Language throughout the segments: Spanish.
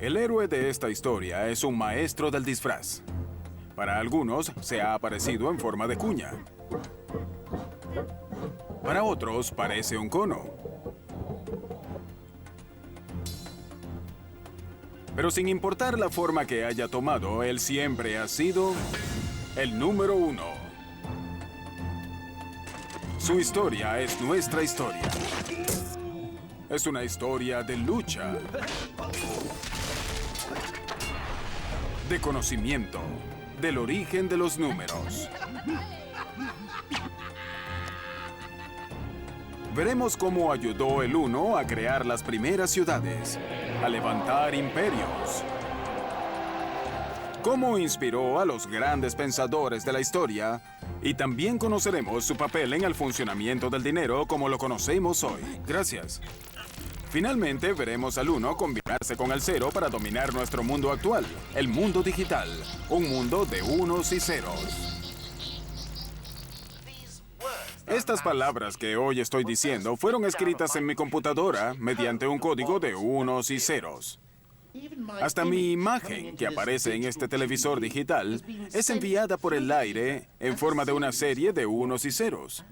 El héroe de esta historia es un maestro del disfraz. Para algunos se ha aparecido en forma de cuña. Para otros parece un cono. Pero sin importar la forma que haya tomado, él siempre ha sido el número uno. Su historia es nuestra historia. Es una historia de lucha, de conocimiento, del origen de los números. Veremos cómo ayudó el Uno a crear las primeras ciudades, a levantar imperios. Cómo inspiró a los grandes pensadores de la historia, y también conoceremos su papel en el funcionamiento del dinero como lo conocemos hoy. Gracias. Finalmente, veremos al Uno combinarse con el Cero para dominar nuestro mundo actual, el mundo digital, un mundo de unos y ceros. Estas palabras que hoy estoy diciendo fueron escritas en mi computadora mediante un código de unos y ceros. Hasta mi imagen, que aparece en este televisor digital, es enviada por el aire en forma de una serie de unos y ceros.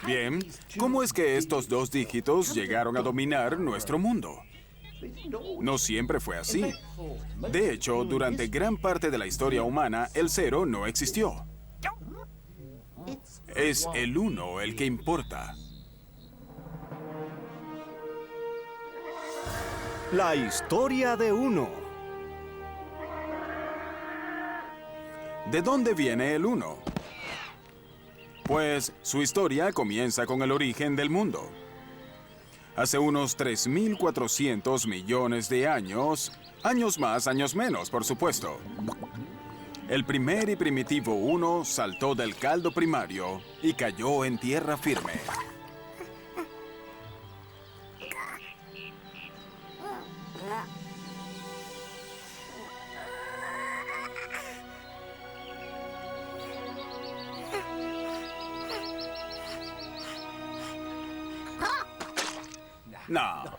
Bien, ¿cómo es que estos dos dígitos llegaron a dominar nuestro mundo? No siempre fue así. De hecho, durante gran parte de la historia humana, el cero no existió. Es el uno el que importa. La historia de Uno. ¿De dónde viene el uno? Pues su historia comienza con el origen del mundo. Hace unos 3.400 millones de años, años más, años menos, por supuesto. El primer y primitivo Uno saltó del caldo primario y cayó en tierra firme.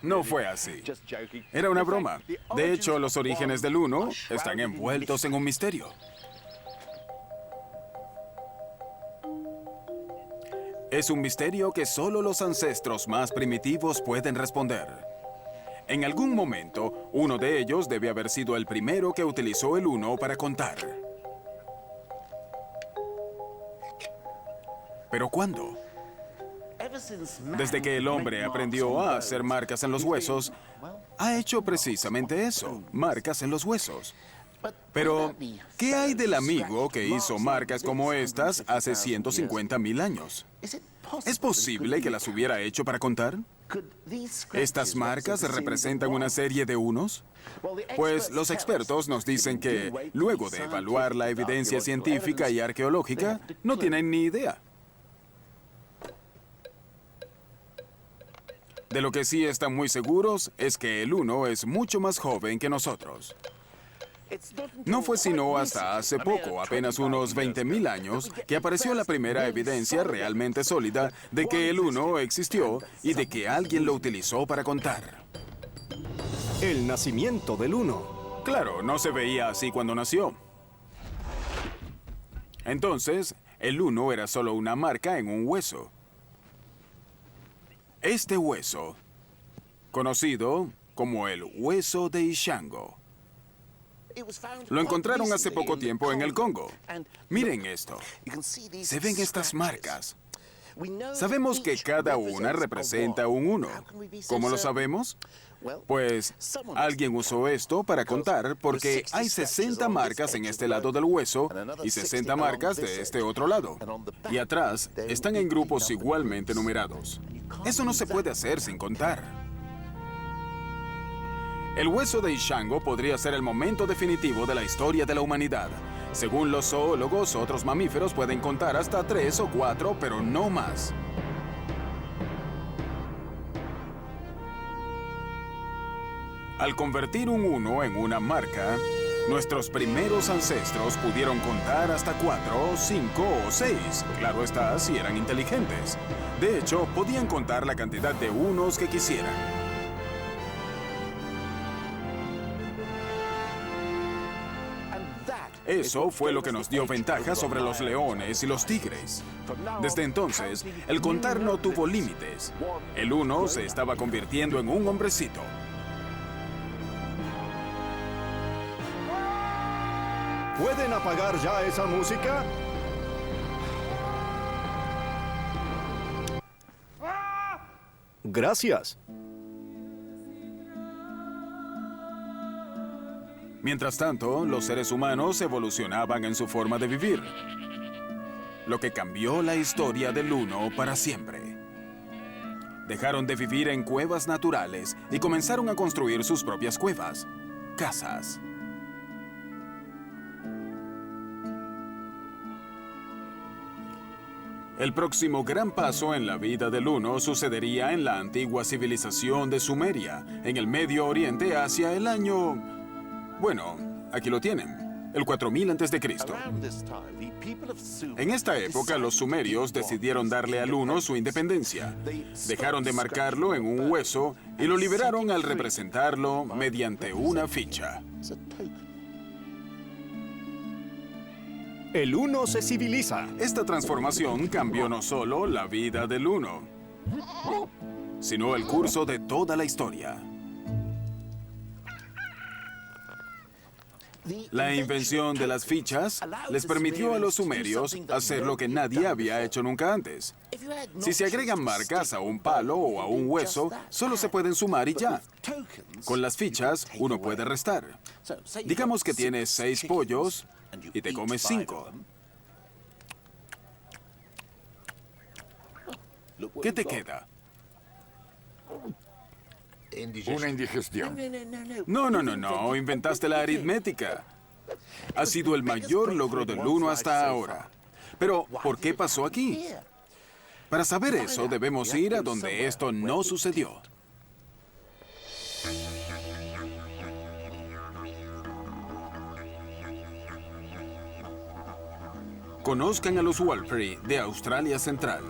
No fue así. Era una broma. De hecho, los orígenes del Uno están envueltos en un misterio. Es un misterio que solo los ancestros más primitivos pueden responder. En algún momento, uno de ellos debe haber sido el primero que utilizó el Uno para contar. ¿Pero cuándo? Desde que el hombre aprendió a hacer marcas en los huesos, ha hecho precisamente eso, marcas en los huesos. Pero, ¿qué hay del amigo que hizo marcas como estas hace 150.000 años? ¿Es posible que las hubiera hecho para contar? ¿Estas marcas representan una serie de unos? Pues los expertos nos dicen que, luego de evaluar la evidencia científica y arqueológica, no tienen ni idea. De lo que sí están muy seguros es que el Uno es mucho más joven que nosotros. No fue sino hasta hace poco, apenas unos 20.000 años, que apareció la primera evidencia realmente sólida de que el Uno existió y de que alguien lo utilizó para contar. El nacimiento del Uno. Claro, no se veía así cuando nació. Entonces, el Uno era solo una marca en un hueso. Este hueso, conocido como el hueso de Ishango, lo encontraron hace poco tiempo en el Congo. Miren esto. ¿Se ven estas marcas? Sabemos que cada una representa un uno. ¿Cómo lo sabemos? Pues alguien usó esto para contar porque hay 60 marcas en este lado del hueso y 60 marcas de este otro lado. Y atrás están en grupos igualmente numerados. Eso no se puede hacer sin contar. El hueso de Ishango podría ser el momento definitivo de la historia de la humanidad. Según los zoólogos, otros mamíferos pueden contar hasta 3 o 4, pero no más. Al convertir un uno en una marca, Nuestros primeros ancestros pudieron contar hasta 4, 5 o 6. Claro está, si eran inteligentes. De hecho, podían contar la cantidad de unos que quisieran. Eso fue lo que nos dio ventaja sobre los leones y los tigres. Desde entonces, el contar no tuvo límites. El 1 se estaba convirtiendo en un hombrecito. ¿Pueden apagar ya esa música? Gracias. Mientras tanto, los seres humanos evolucionaban en su forma de vivir, lo que cambió la historia del 1 para siempre. Dejaron de vivir en cuevas naturales y comenzaron a construir sus propias cuevas, casas. El próximo gran paso en la vida del 1 sucedería en la antigua civilización de Sumeria, en el Medio Oriente, hacia el año... Bueno, aquí lo tienen, el 4000 a.C. En esta época, los sumerios decidieron darle al 1 su independencia. Dejaron de marcarlo en un hueso y lo liberaron al representarlo mediante una ficha. El 1 se civiliza. Esta transformación cambió no solo la vida del 1, sino el curso de toda la historia. La invención de las fichas les permitió a los sumerios hacer lo que nadie había hecho nunca antes. Si se agregan marcas a un palo o a un hueso, solo se pueden sumar y ya. Con las fichas, uno puede restar. Digamos que tienes 6 pollos y te comes 5. ¿Qué te queda? Una indigestión. No, inventaste la aritmética. Ha sido el mayor logro del 1 hasta ahora. Pero, ¿por qué pasó aquí? Para saber eso, debemos ir a donde esto no sucedió. Conozcan a los Warlpiri de Australia Central.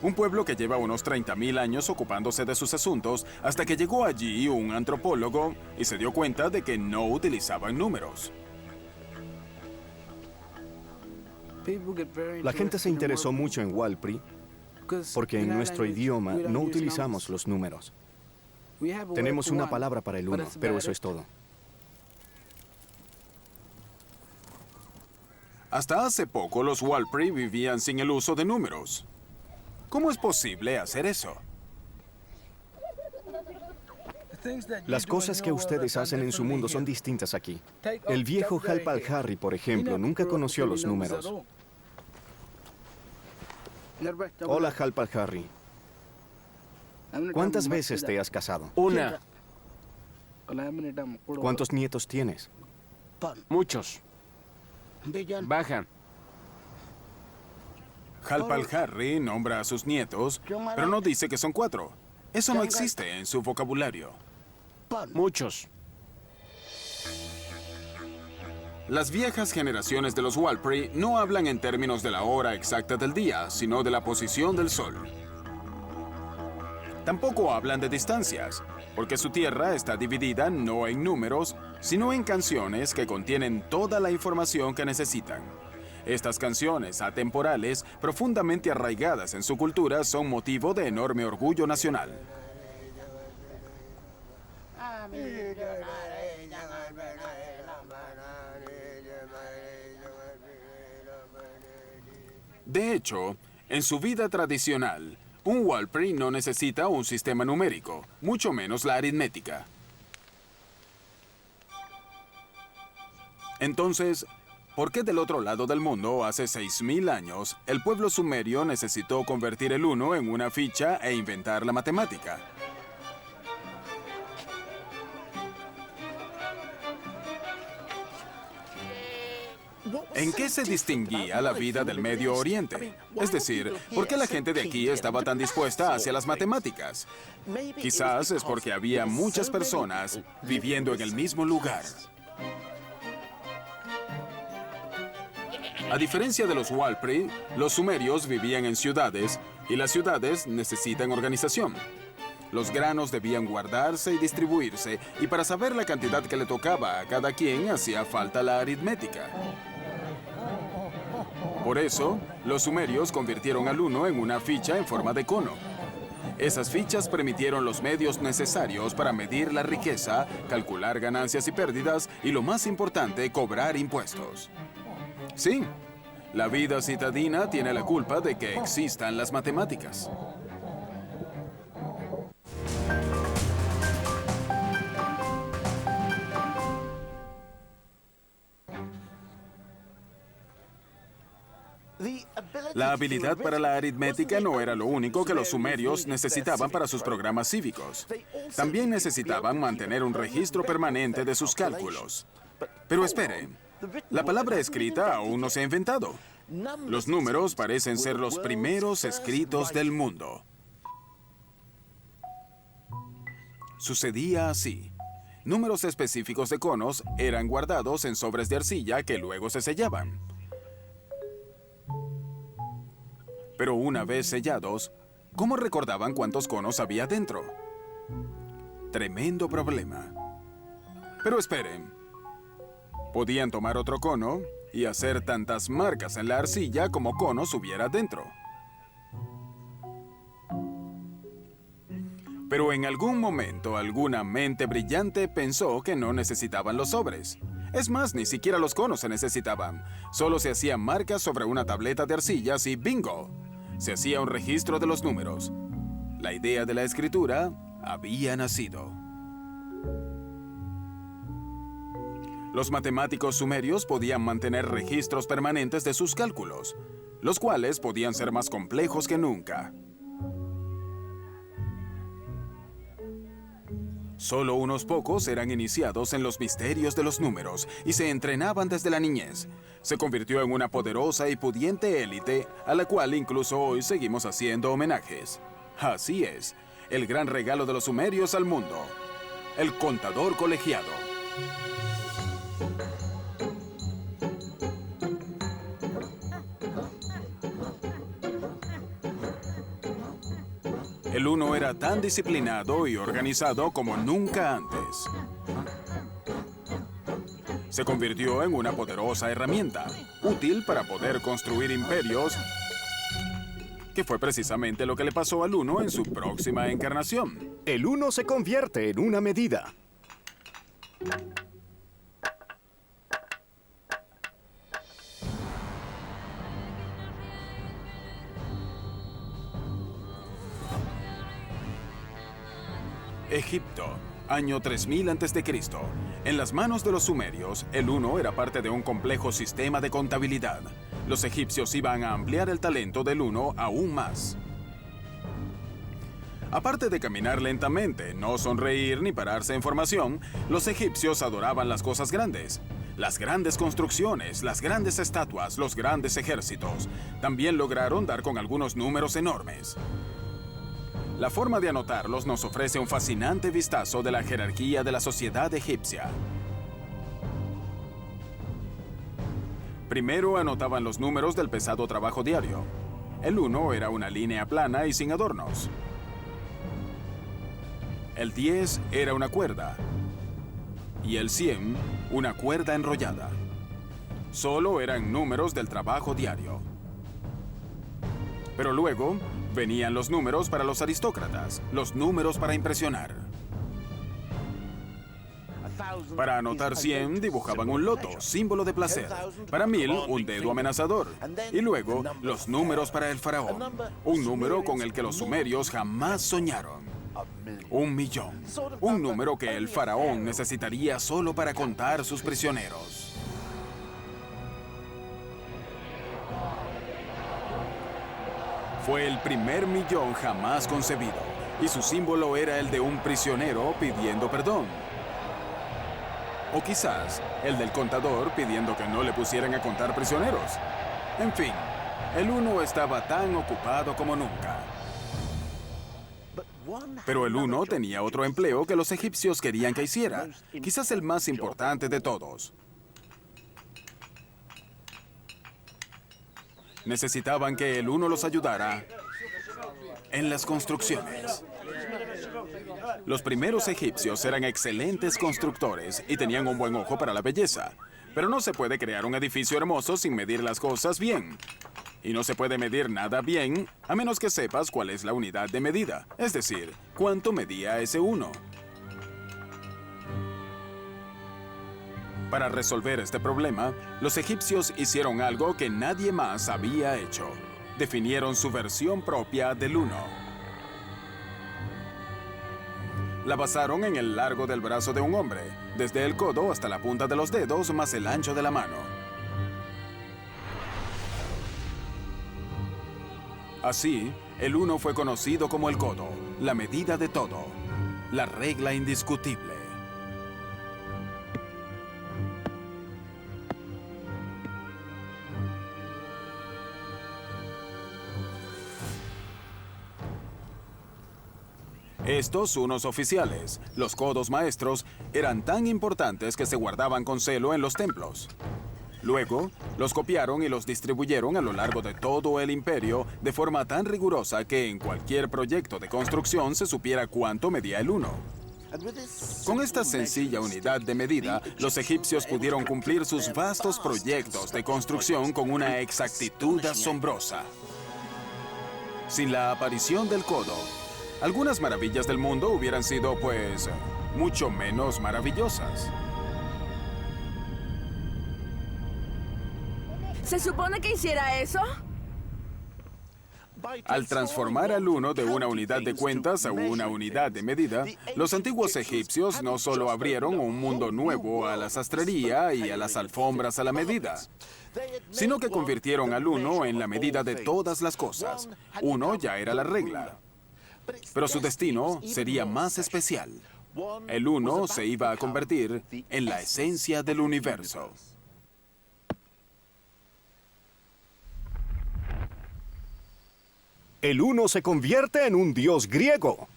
Un pueblo que lleva unos 30.000 años ocupándose de sus asuntos hasta que llegó allí un antropólogo y se dio cuenta de que no utilizaban números. La gente se interesó mucho en Warlpiri porque en nuestro idioma no utilizamos los números. Tenemos una palabra para el 1, pero eso es todo. Hasta hace poco los Warlpiri vivían sin el uso de números. ¿Cómo es posible hacer eso? Las cosas que ustedes hacen en su mundo son distintas aquí. El viejo Halpal Harry, por ejemplo, nunca conoció los números. Hola, Halpal Harry. ¿Cuántas veces te has casado? Una. ¿Cuántos nietos tienes? Muchos. Bajan. Halpal Harry nombra a sus nietos, pero no dice que son 4. Eso no existe en su vocabulario. Muchos. Las viejas generaciones de los Warlpiri no hablan en términos de la hora exacta del día, sino de la posición del sol. Tampoco hablan de distancias, porque su tierra está dividida no en números, sino en canciones que contienen toda la información que necesitan. Estas canciones atemporales, profundamente arraigadas en su cultura, son motivo de enorme orgullo nacional. De hecho, en su vida tradicional, un Warlpiri no necesita un sistema numérico, mucho menos la aritmética. Entonces, ¿por qué del otro lado del mundo, hace 6.000 años, el pueblo sumerio necesitó convertir el 1 en una ficha e inventar la matemática? ¿En qué se distinguía la vida del Medio Oriente? Es decir, ¿por qué la gente de aquí estaba tan dispuesta hacia las matemáticas? Quizás es porque había muchas personas viviendo en el mismo lugar. A diferencia de los Walpri, los sumerios vivían en ciudades y las ciudades necesitan organización. Los granos debían guardarse y distribuirse, y para saber la cantidad que le tocaba a cada quien hacía falta la aritmética. Por eso, los sumerios convirtieron al uno en una ficha en forma de cono. Esas fichas permitieron los medios necesarios para medir la riqueza, calcular ganancias y pérdidas y, lo más importante, cobrar impuestos. Sí, la vida citadina tiene la culpa de que existan las matemáticas. La habilidad para la aritmética no era lo único que los sumerios necesitaban para sus programas cívicos. También necesitaban mantener un registro permanente de sus cálculos. Pero espere, la palabra escrita aún no se ha inventado. Los números parecen ser los primeros escritos del mundo. Sucedía así. Números específicos de conos eran guardados en sobres de arcilla que luego se sellaban. Pero una vez sellados, ¿cómo recordaban cuántos conos había dentro? Tremendo problema. Pero esperen. Podían tomar otro cono y hacer tantas marcas en la arcilla como conos hubiera dentro. Pero en algún momento, alguna mente brillante pensó que no necesitaban los sobres. Es más, ni siquiera los conos se necesitaban. Solo se hacían marcas sobre una tableta de arcillas y ¡bingo! Se hacía un registro de los números. La idea de la escritura había nacido. Los matemáticos sumerios podían mantener registros permanentes de sus cálculos, los cuales podían ser más complejos que nunca. Solo unos pocos eran iniciados en los misterios de los números y se entrenaban desde la niñez. Se convirtió en una poderosa y pudiente élite a la cual incluso hoy seguimos haciendo homenajes. Así es, el gran regalo de los sumerios al mundo, el contador colegiado. El uno era tan disciplinado y organizado como nunca antes. Se convirtió en una poderosa herramienta, útil para poder construir imperios, que fue precisamente lo que le pasó al uno en su próxima encarnación. El uno se convierte en una medida. Egipto, año 3000 a.C. En las manos de los sumerios, el uno era parte de un complejo sistema de contabilidad. Los egipcios iban a ampliar el talento del uno aún más. Aparte de caminar lentamente, no sonreír ni pararse en formación, los egipcios adoraban las cosas grandes. Las grandes construcciones, las grandes estatuas, los grandes ejércitos. También lograron dar con algunos números enormes. La forma de anotarlos nos ofrece un fascinante vistazo de la jerarquía de la sociedad egipcia. Primero anotaban los números del pesado trabajo diario. El 1 era una línea plana y sin adornos. El 10 era una cuerda. Y el 100, una cuerda enrollada. Solo eran números del trabajo diario. Pero luego venían los números para los aristócratas, los números para impresionar. Para anotar 100 dibujaban un loto, símbolo de placer. Para 1000, un dedo amenazador. Y luego, los números para el faraón. Un número con el que los sumerios jamás soñaron. 1.000.000. Un número que el faraón necesitaría solo para contar sus prisioneros. Fue el primer millón jamás concebido, y su símbolo era el de un prisionero pidiendo perdón. O quizás el del contador pidiendo que no le pusieran a contar prisioneros. En fin, el 1 estaba tan ocupado como nunca. Pero el 1 tenía otro empleo que los egipcios querían que hiciera, quizás el más importante de todos. necesitaban que el uno los ayudara en las construcciones. Los primeros egipcios eran excelentes constructores y tenían un buen ojo para la belleza. Pero no se puede crear un edificio hermoso sin medir las cosas bien. Y no se puede medir nada bien a menos que sepas cuál es la unidad de medida. Es decir, cuánto medía ese uno. Para resolver este problema, los egipcios hicieron algo que nadie más había hecho. Definieron su versión propia del uno. La basaron en el largo del brazo de un hombre, desde el codo hasta la punta de los dedos más el ancho de la mano. Así, el uno fue conocido como el codo, la medida de todo, la regla indiscutible. Estos unos oficiales, los codos maestros, eran tan importantes que se guardaban con celo en los templos. Luego, los copiaron y los distribuyeron a lo largo de todo el imperio de forma tan rigurosa que en cualquier proyecto de construcción se supiera cuánto medía el uno. Con esta sencilla unidad de medida, los egipcios pudieron cumplir sus vastos proyectos de construcción con una exactitud asombrosa. Sin la aparición del codo, algunas maravillas del mundo hubieran sido, pues, mucho menos maravillosas. ¿Se supone que hiciera eso? Al transformar al uno de una unidad de cuentas a una unidad de medida, los antiguos egipcios no solo abrieron un mundo nuevo a la sastrería y a las alfombras a la medida, sino que convirtieron al uno en la medida de todas las cosas. Uno ya era la regla. Pero su destino sería más especial. El uno se iba a convertir en la esencia del universo. El uno se convierte en un dios griego.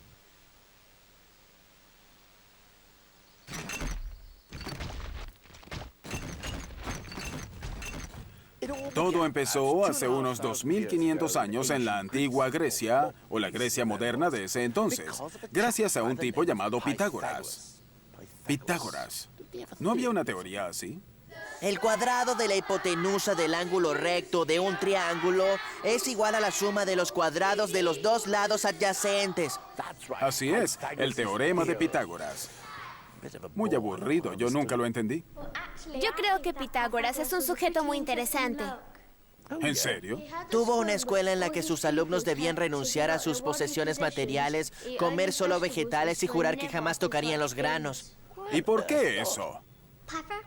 Todo empezó hace unos 2500 años en la antigua Grecia, o la Grecia moderna de ese entonces, gracias a un tipo llamado Pitágoras. Pitágoras. ¿No había una teoría así? El cuadrado de la hipotenusa del ángulo recto de un triángulo es igual a la suma de los cuadrados de los dos lados adyacentes. Así es, el teorema de Pitágoras. Muy aburrido, yo nunca lo entendí. Yo creo que Pitágoras es un sujeto muy interesante. ¿En serio? Tuvo una escuela en la que sus alumnos debían renunciar a sus posesiones materiales, comer solo vegetales y jurar que jamás tocarían los granos. ¿Y por qué eso?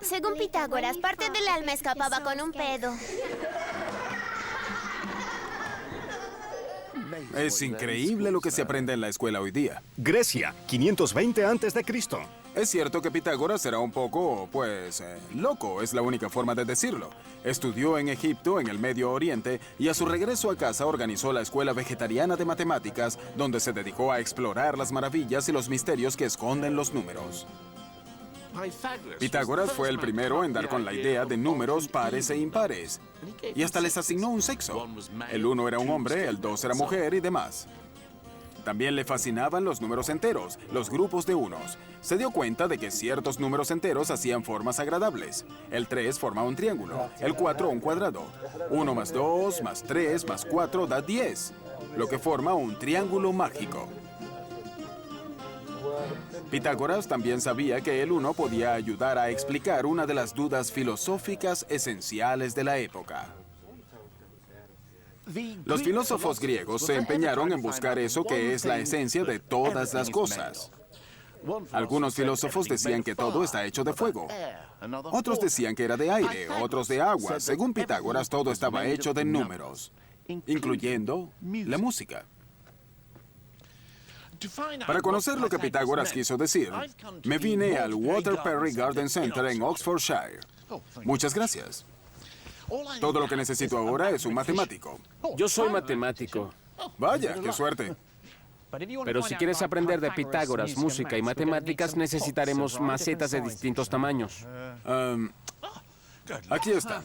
Según Pitágoras, parte del alma escapaba con un pedo. Es increíble lo que se aprende en la escuela hoy día. Grecia, 520 a.C. Es cierto que Pitágoras era un poco, pues, loco, es la única forma de decirlo. Estudió en Egipto, en el Medio Oriente, y a su regreso a casa organizó la Escuela Vegetariana de Matemáticas, donde se dedicó a explorar las maravillas y los misterios que esconden los números. Pitágoras fue el primero en dar con la idea de números pares e impares, y hasta les asignó un sexo. El 1 era un hombre, el 2 era mujer y demás. También le fascinaban los números enteros, los grupos de unos. Se dio cuenta de que ciertos números enteros hacían formas agradables. El 3 forma un triángulo, el 4 un cuadrado. 1 más 2 más 3 más 4 da 10, lo que forma un triángulo mágico. Pitágoras también sabía que el 1 podía ayudar a explicar una de las dudas filosóficas esenciales de la época. Los filósofos griegos se empeñaron en buscar eso que es la esencia de todas las cosas. Algunos filósofos decían que todo está hecho de fuego. Otros decían que era de aire, otros de agua. Según Pitágoras, todo estaba hecho de números, incluyendo la música. Para conocer lo que Pitágoras quiso decir, me vine al Walter Perry Garden Center en Oxfordshire. Muchas gracias. Todo lo que necesito ahora es un matemático. Yo soy matemático. Vaya, qué suerte. Pero si quieres aprender de Pitágoras, música y matemáticas, necesitaremos macetas de distintos tamaños. Aquí está.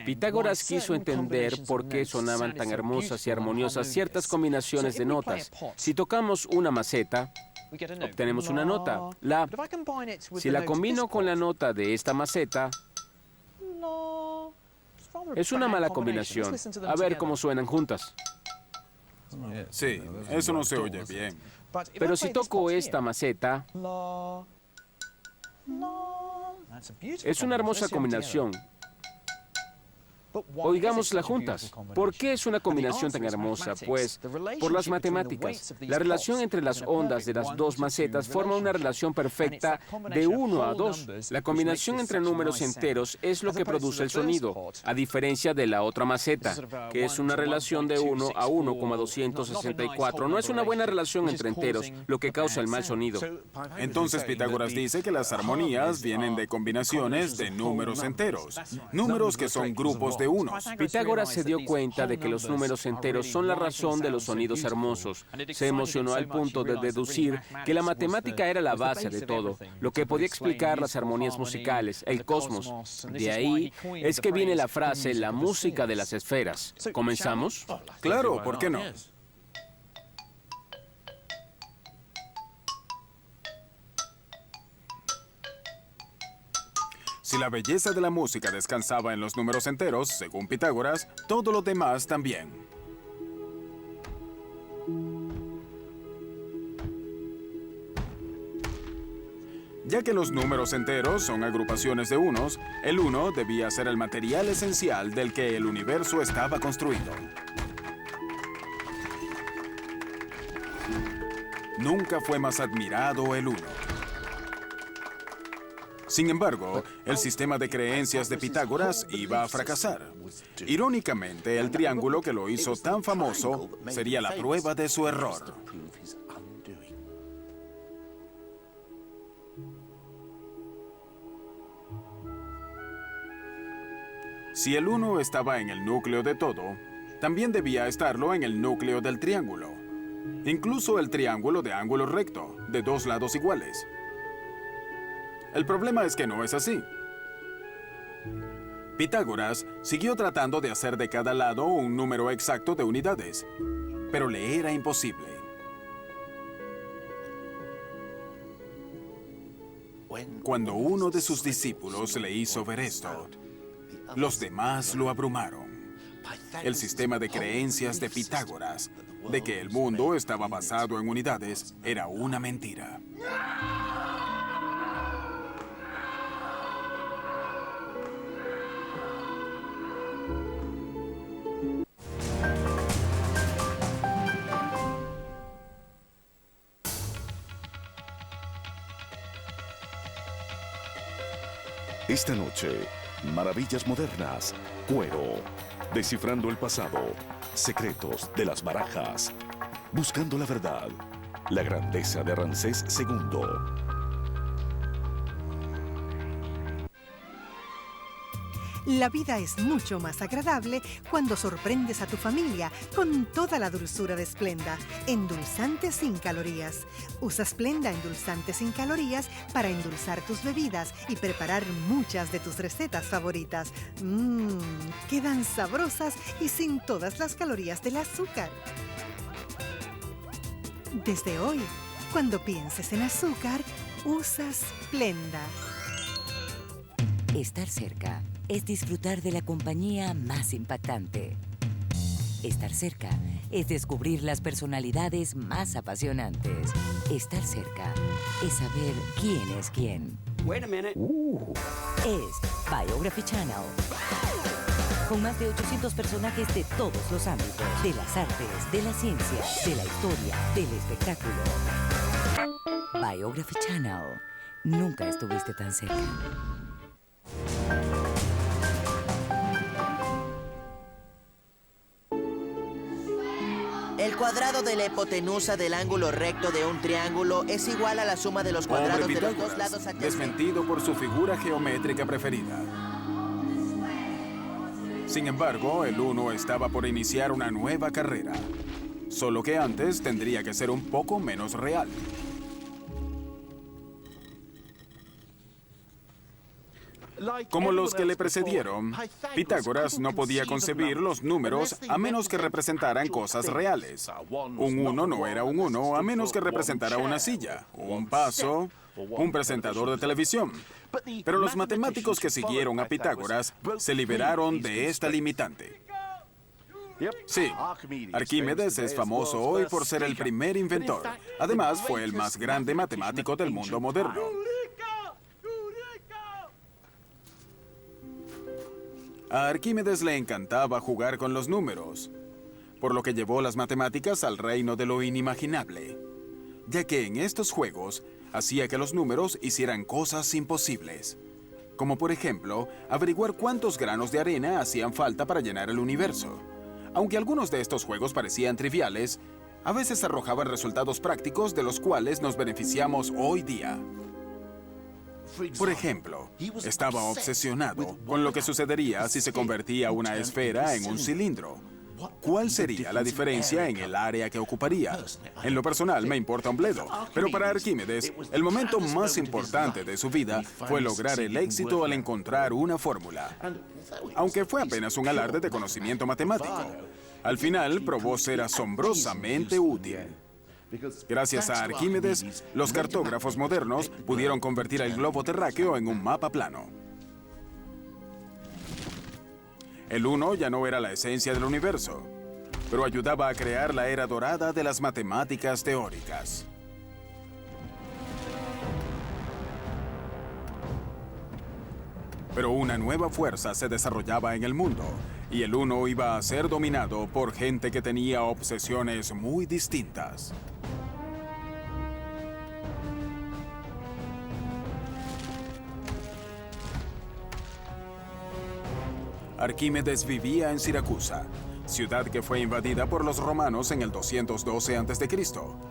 Pitágoras quiso entender por qué sonaban tan hermosas y armoniosas ciertas combinaciones de notas. Si tocamos una maceta, obtenemos una nota, la. Si la combino con la nota de esta maceta, es una mala combinación. A ver cómo suenan juntas. Sí, eso no se oye bien. Pero si toco esta maceta, es una hermosa combinación. Oigámosla juntas. ¿Por qué es una combinación tan hermosa? Pues por las matemáticas. La relación entre las ondas de las dos macetas forma una relación perfecta de 1 a 2. La combinación entre números enteros es lo que produce el sonido, a diferencia de la otra maceta, que es una relación de 1 a 1,264. No es una buena relación entre enteros, lo que causa el mal sonido. Entonces Pitágoras dice que las armonías vienen de combinaciones de números enteros. Números que son grupos de unos. Pitágoras se dio cuenta de que los números enteros son la razón de los sonidos hermosos. Se emocionó al punto de deducir que la matemática era la base de todo, lo que podía explicar las armonías musicales, el cosmos. De ahí es que viene la frase, la música de las esferas. ¿Comenzamos? Claro, ¿por qué no? Si la belleza de la música descansaba en los números enteros, según Pitágoras, todo lo demás también. Ya que los números enteros son agrupaciones de unos, el uno debía ser el material esencial del que el universo estaba construido. Nunca fue más admirado el uno. Sin embargo, el sistema de creencias de Pitágoras iba a fracasar. Irónicamente, el triángulo que lo hizo tan famoso sería la prueba de su error. Si el uno estaba en el núcleo de todo, también debía estarlo en el núcleo del triángulo. Incluso el triángulo de ángulo recto, de dos lados iguales. El problema es que no es así. Pitágoras siguió tratando de hacer de cada lado un número exacto de unidades, pero le era imposible. Cuando uno de sus discípulos le hizo ver esto, los demás lo abrumaron. El sistema de creencias de Pitágoras, de que el mundo estaba basado en unidades, era una mentira. Esta noche, maravillas modernas, cuero, descifrando el pasado, secretos de las barajas, buscando la verdad, la grandeza de Ramsés II. La vida es mucho más agradable cuando sorprendes a tu familia con toda la dulzura de Splenda, endulzante sin calorías. Usa Splenda endulzante sin calorías para endulzar tus bebidas y preparar muchas de tus recetas favoritas. Quedan sabrosas y sin todas las calorías del azúcar. Desde hoy, cuando pienses en azúcar, usa Splenda. Estar cerca es disfrutar de la compañía más impactante. Estar cerca es descubrir las personalidades más apasionantes. Estar cerca es saber quién es quién. Es Biography Channel. Con más de 800 personajes de todos los ámbitos, de las artes, de la ciencia, de la historia, del espectáculo. Biography Channel. Nunca estuviste tan cerca. El cuadrado de la hipotenusa del ángulo recto de un triángulo es igual a la suma de los cuadrados de los dos lados adyacentes. Desmentido por su figura geométrica preferida. Sin embargo, el uno estaba por iniciar una nueva carrera. Solo que antes tendría que ser un poco menos real. Como los que le precedieron, Pitágoras no podía concebir los números a menos que representaran cosas reales. Un 1 no era un 1 a menos que representara una silla, un paso, un presentador de televisión. Pero los matemáticos que siguieron a Pitágoras se liberaron de esta limitante. Sí, Arquímedes es famoso hoy por ser el primer inventor. Además, fue el más grande matemático del mundo moderno. A Arquímedes le encantaba jugar con los números, por lo que llevó las matemáticas al reino de lo inimaginable, ya que en estos juegos hacía que los números hicieran cosas imposibles, como por ejemplo, averiguar cuántos granos de arena hacían falta para llenar el universo. Aunque algunos de estos juegos parecían triviales, a veces arrojaban resultados prácticos de los cuales nos beneficiamos hoy día. Por ejemplo, estaba obsesionado con lo que sucedería si se convertía una esfera en un cilindro. ¿Cuál sería la diferencia en el área que ocuparía? En lo personal me importa un bledo, pero para Arquímedes, el momento más importante de su vida fue lograr el éxito al encontrar una fórmula. Aunque fue apenas un alarde de conocimiento matemático, al final probó ser asombrosamente útil. Gracias a Arquímedes, los cartógrafos modernos pudieron convertir el globo terráqueo en un mapa plano. El 1 ya no era la esencia del universo, pero ayudaba a crear la era dorada de las matemáticas teóricas. Pero una nueva fuerza se desarrollaba en el mundo, y el 1 iba a ser dominado por gente que tenía obsesiones muy distintas. Arquímedes vivía en Siracusa, ciudad que fue invadida por los romanos en el 212 a.C.,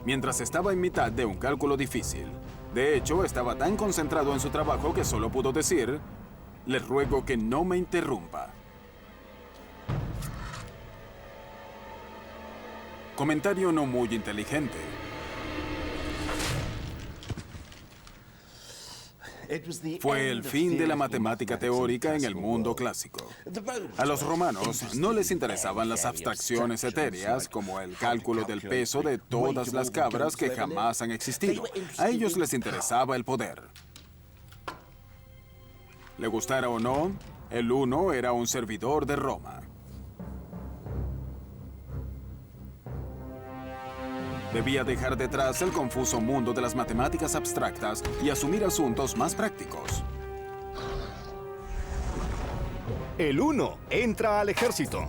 mientras estaba en mitad de un cálculo difícil. De hecho, estaba tan concentrado en su trabajo que solo pudo decir: «Le ruego que no me interrumpa». Comentario no muy inteligente. Fue el fin de la matemática teórica en el mundo clásico. A los romanos no les interesaban las abstracciones etéreas como el cálculo del peso de todas las cabras que jamás han existido. A ellos les interesaba el poder. Le gustara o no, el 1 era un servidor de Roma. Debía dejar detrás el confuso mundo de las matemáticas abstractas y asumir asuntos más prácticos. El 1 entra al ejército.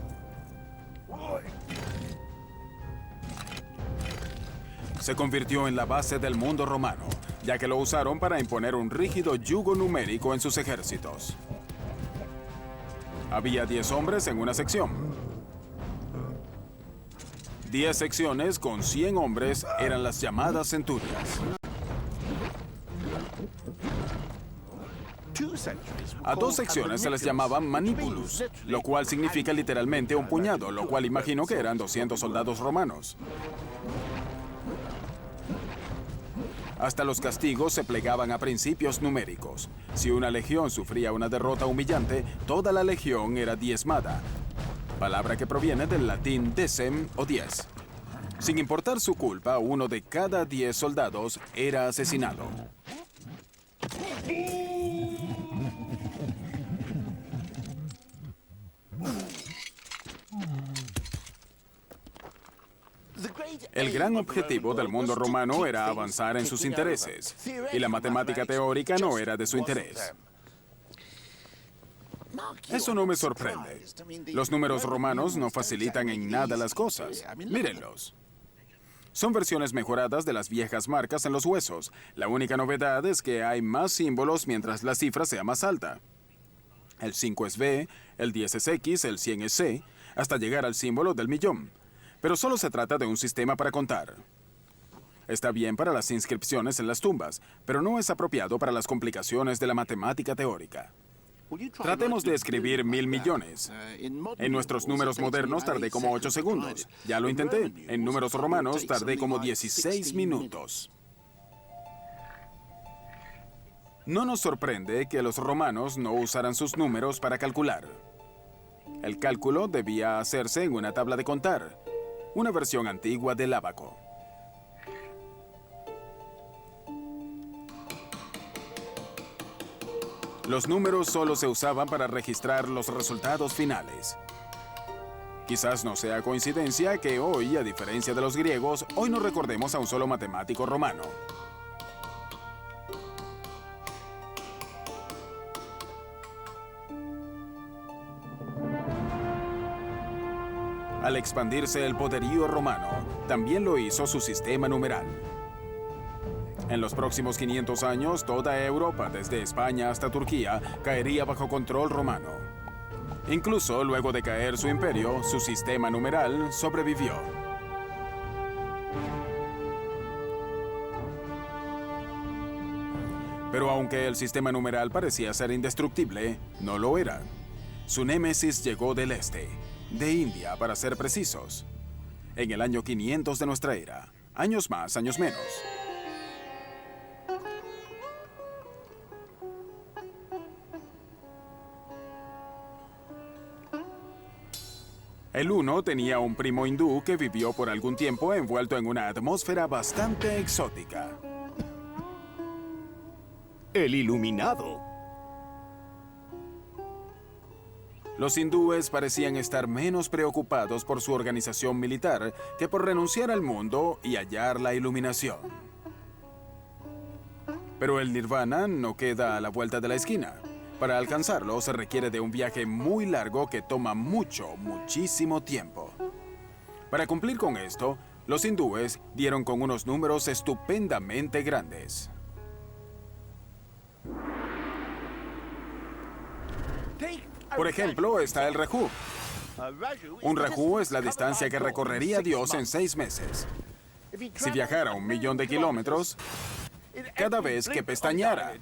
Se convirtió en la base del mundo romano, ya que lo usaron para imponer un rígido yugo numérico en sus ejércitos. Había 10 hombres en una sección. 10 secciones con 100 hombres eran las llamadas centurias. A 2 secciones se les llamaba manipulus, lo cual significa literalmente un puñado, lo cual imagino que eran 200 soldados romanos. Hasta los castigos se plegaban a principios numéricos. Si una legión sufría una derrota humillante, toda la legión era diezmada, palabra que proviene del latín decem o 10. Sin importar su culpa, 1 de cada 10 soldados era asesinado. El gran objetivo del mundo romano era avanzar en sus intereses, y la matemática teórica no era de su interés. Eso no me sorprende. Los números romanos no facilitan en nada las cosas. Mírenlos. Son versiones mejoradas de las viejas marcas en los huesos. La única novedad es que hay más símbolos mientras la cifra sea más alta. El 5 es B, el 10 es X, el 100 es C, hasta llegar al símbolo del millón. Pero solo se trata de un sistema para contar. Está bien para las inscripciones en las tumbas, pero no es apropiado para las complicaciones de la matemática teórica. Tratemos de escribir 1000 millones. En nuestros números modernos tardé como 8 segundos. Ya lo intenté. En números romanos tardé como 16 minutos. No nos sorprende que los romanos no usaran sus números para calcular. El cálculo debía hacerse en una tabla de contar, una versión antigua del ábaco. Los números solo se usaban para registrar los resultados finales. Quizás no sea coincidencia que hoy, a diferencia de los griegos, hoy no recordemos a un solo matemático romano. Al expandirse el poderío romano, también lo hizo su sistema numeral. En los próximos 500 años, toda Europa, desde España hasta Turquía, caería bajo control romano. Incluso luego de caer su imperio, su sistema numeral sobrevivió. Pero aunque el sistema numeral parecía ser indestructible, no lo era. Su némesis llegó del este, de India para ser precisos, en el año 500 de nuestra era. Años más, años menos. El uno tenía un primo hindú que vivió por algún tiempo envuelto en una atmósfera bastante exótica. El iluminado. Los hindúes parecían estar menos preocupados por su organización militar que por renunciar al mundo y hallar la iluminación. Pero el nirvana no queda a la vuelta de la esquina. Para alcanzarlo se requiere de un viaje muy largo que toma muchísimo tiempo. Para cumplir con esto, los hindúes dieron con unos números estupendamente grandes. Por ejemplo, está el Raju. Un Raju es la distancia que recorrería Dios en 6 meses. Si viajara 1.000.000 de kilómetros, cada vez que pestañeara.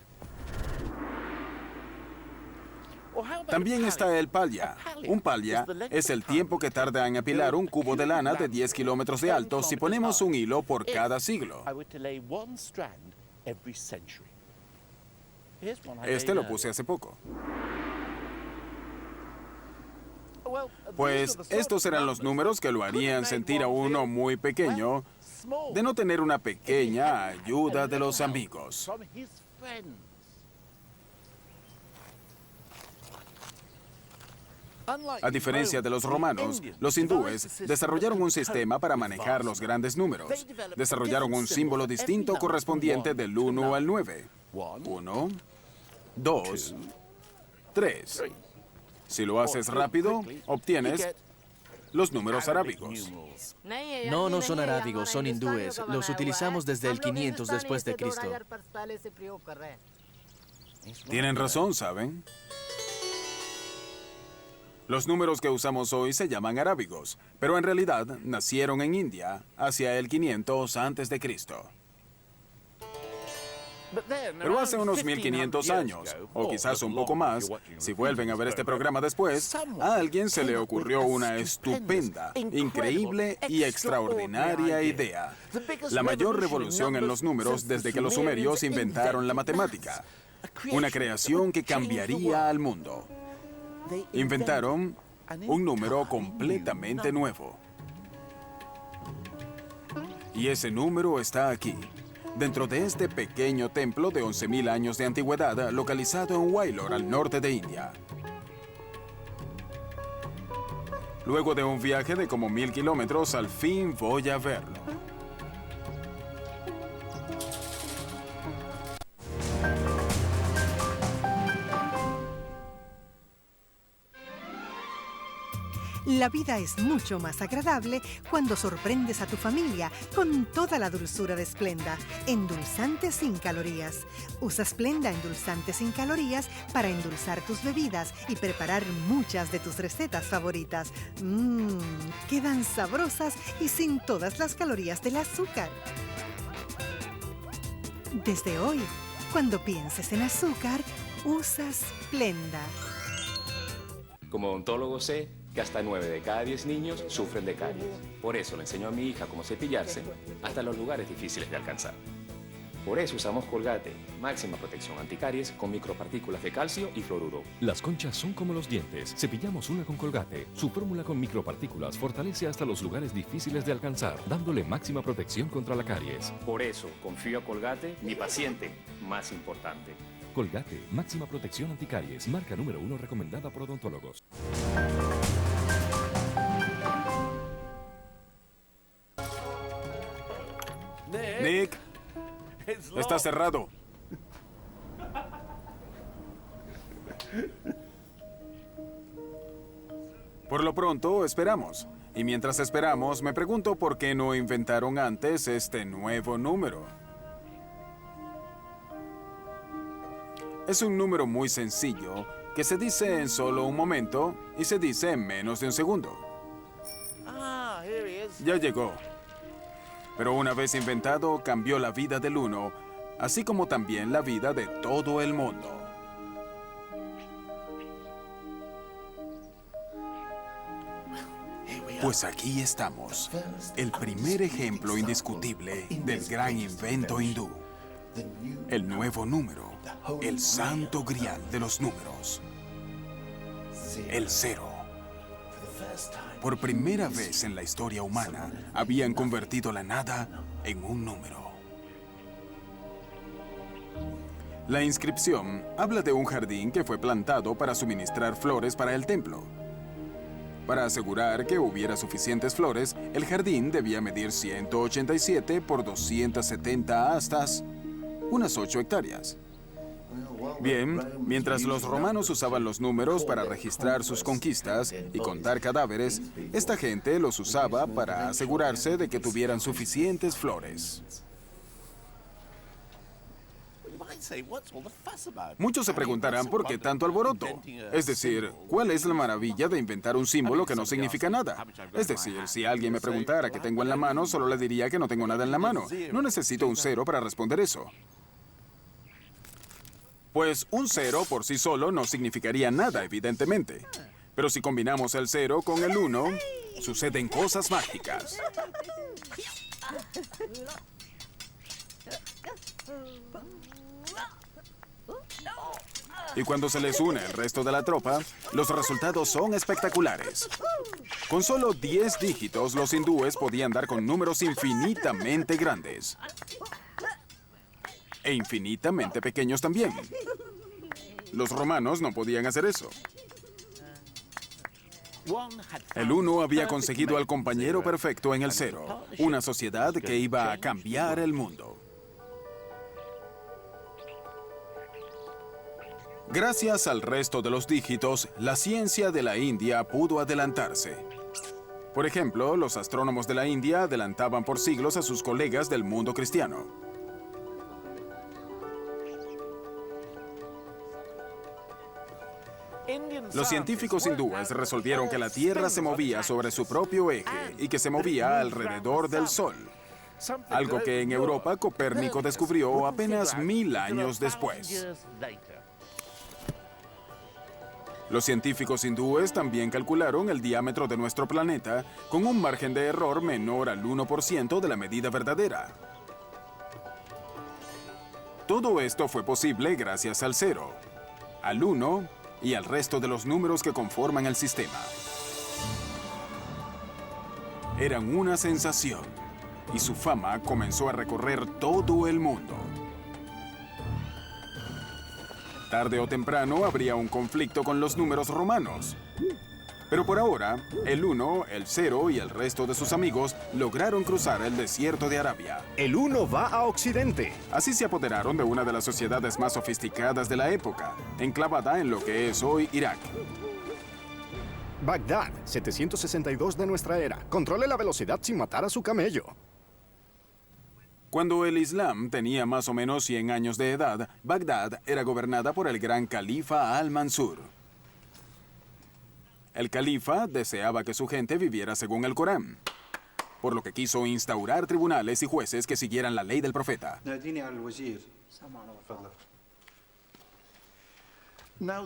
También está el palya. Un palya es el tiempo que tarda en apilar un cubo de lana de 10 kilómetros de alto si ponemos un hilo por cada siglo. Este lo puse hace poco. Pues estos eran los números que lo harían sentir a uno muy pequeño de no tener una pequeña ayuda de los amigos. A diferencia de los romanos, los hindúes desarrollaron un sistema para manejar los grandes números. Desarrollaron un símbolo distinto correspondiente del 1 al 9. 1, 2, 3. Si lo haces rápido, obtienes los números arábigos. No son arábigos, son hindúes. Los utilizamos desde el 500 después de Cristo. Tienen razón, ¿saben? Los números que usamos hoy se llaman arábigos, pero en realidad nacieron en India hacia el 500 antes de Cristo. Pero hace unos 1500 años, o quizás un poco más, si vuelven a ver este programa después, a alguien se le ocurrió una estupenda, increíble y extraordinaria idea. La mayor revolución en los números desde que los sumerios inventaron la matemática. Una creación que cambiaría al mundo. Inventaron un número completamente nuevo. Y ese número está aquí, dentro de este pequeño templo de 11.000 años de antigüedad, localizado en Wailor, al norte de India. Luego de un viaje de como 1000 kilómetros, al fin voy a verlo. La vida es mucho más agradable cuando sorprendes a tu familia con toda la dulzura de Splenda, endulzante sin calorías. Usa Splenda endulzante sin calorías para endulzar tus bebidas y preparar muchas de tus recetas favoritas. Quedan sabrosas y sin todas las calorías del azúcar. Desde hoy, cuando pienses en azúcar, usa Splenda. Como odontólogo sé que hasta 9 de cada 10 niños sufren de caries. Por eso le enseño a mi hija cómo cepillarse hasta los lugares difíciles de alcanzar. Por eso usamos Colgate, máxima protección anticaries con micropartículas de calcio y fluoruro. Las conchas son como los dientes. Cepillamos una con Colgate. Su fórmula con micropartículas fortalece hasta los lugares difíciles de alcanzar, dándole máxima protección contra la caries. Por eso confío a Colgate, mi paciente más importante. Colgate, máxima protección anticaries, marca número 1 recomendada por odontólogos. Nick, está cerrado. Por lo pronto, esperamos. Y mientras esperamos, me pregunto por qué no inventaron antes este nuevo número. Es un número muy sencillo que se dice en solo un momento y se dice en menos de un segundo. Ya llegó. Pero una vez inventado, cambió la vida del uno, así como también la vida de todo el mundo. Pues aquí estamos, el primer ejemplo indiscutible del gran invento hindú. El nuevo número, el santo grial de los números. El cero. Por primera vez en la historia humana, habían convertido la nada en un número. La inscripción habla de un jardín que fue plantado para suministrar flores para el templo. Para asegurar que hubiera suficientes flores, el jardín debía medir 187 por 270 astas, unas 8 hectáreas. Bien, mientras los romanos usaban los números para registrar sus conquistas y contar cadáveres, esta gente los usaba para asegurarse de que tuvieran suficientes flores. Muchos se preguntarán por qué tanto alboroto. Es decir, ¿cuál es la maravilla de inventar un símbolo que no significa nada? Es decir, si alguien me preguntara qué tengo en la mano, solo le diría que no tengo nada en la mano. No necesito un cero para responder eso. Pues un cero por sí solo no significaría nada, evidentemente. Pero si combinamos el 0 con el 1, suceden cosas mágicas. Y cuando se les une el resto de la tropa, los resultados son espectaculares. Con solo 10 dígitos, los hindúes podían dar con números infinitamente grandes. E infinitamente pequeños también. Los romanos no podían hacer eso. El 1 había conseguido al compañero perfecto en el 0, una sociedad que iba a cambiar el mundo. Gracias al resto de los dígitos, la ciencia de la India pudo adelantarse. Por ejemplo, los astrónomos de la India adelantaban por siglos a sus colegas del mundo cristiano. Los científicos hindúes resolvieron que la Tierra se movía sobre su propio eje y que se movía alrededor del Sol. Algo que en Europa Copérnico descubrió apenas 1000 años después. Los científicos hindúes también calcularon el diámetro de nuestro planeta con un margen de error menor al 1% de la medida verdadera. Todo esto fue posible gracias al 0, al 1 y al resto de los números que conforman el sistema. Eran una sensación y su fama comenzó a recorrer todo el mundo. Tarde o temprano habría un conflicto con los números romanos. Pero por ahora, el 1, el 0 y el resto de sus amigos lograron cruzar el desierto de Arabia. El 1 va a Occidente. Así se apoderaron de una de las sociedades más sofisticadas de la época, enclavada en lo que es hoy Irak. Bagdad, 762 de nuestra era. Controle la velocidad sin matar a su camello. Cuando el Islam tenía más o menos 100 años de edad, Bagdad era gobernada por el gran califa Al-Mansur. El califa deseaba que su gente viviera según el Corán, por lo que quiso instaurar tribunales y jueces que siguieran la ley del profeta.